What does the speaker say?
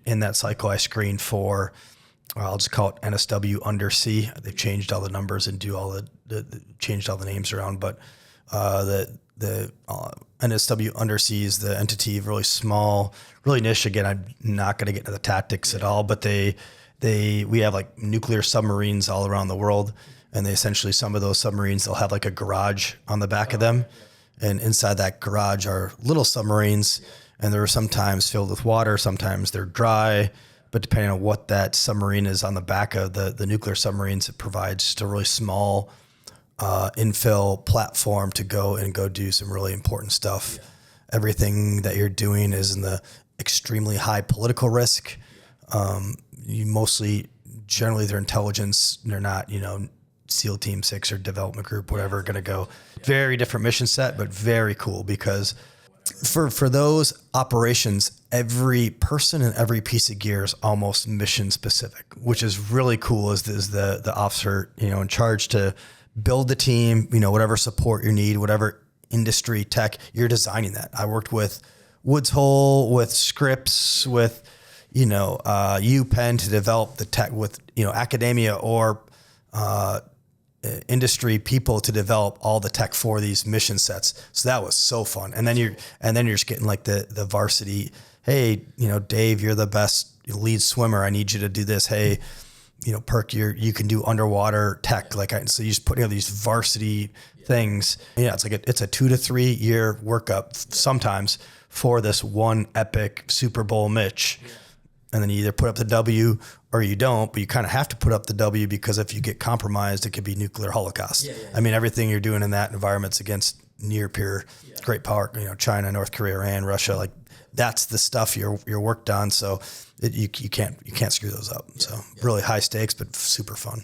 in that cycle, I screen for, I'll just call it NSW Undersea. They've changed all the numbers and do all changed all the names around, but the NSW Undersea is the entity, really small, really niche. Again, I'm not going to get into the tactics at all, but we have like nuclear submarines all around the world. And they essentially, some of those submarines, they'll have like a garage on the back of them. And inside that garage are little submarines, and they're sometimes filled with water, sometimes they're dry. But depending on what that submarine is on the back of the nuclear submarines, it provides just a really small infill platform to go do some really important stuff. Yeah. Everything that you're doing is in the extremely high political risk. Generally their intelligence, they're not, SEAL Team 6 or development group, whatever, going to go. Very different mission set, but very cool, because for those operations, every person and every piece of gear is almost mission specific, which is really cool as the officer, in charge to build the team, whatever support you need, whatever industry tech, you're designing that. I worked with Woods Hole, with Scripps, with, UPenn to develop the tech, with, academia or industry people to develop all the tech for these mission sets. So that was so fun. And then you're just getting like the varsity, hey, Dave, you're the best lead swimmer. I need you to do this. Hey, Perk, you can do underwater tech. So you just putting all these varsity things. Yeah. It's a 2 to 3 year workup sometimes for this one epic Super Bowl Mitch. Yeah. And then you either put up the W or you don't, but you kind of have to put up the W, because if you get compromised, it could be nuclear holocaust. Yeah. I mean, everything you're doing in that environment's against near peer great power, China, North Korea, Iran, Russia, like that's the stuff you're worked on. So you can't screw those up. So really high stakes, but super fun.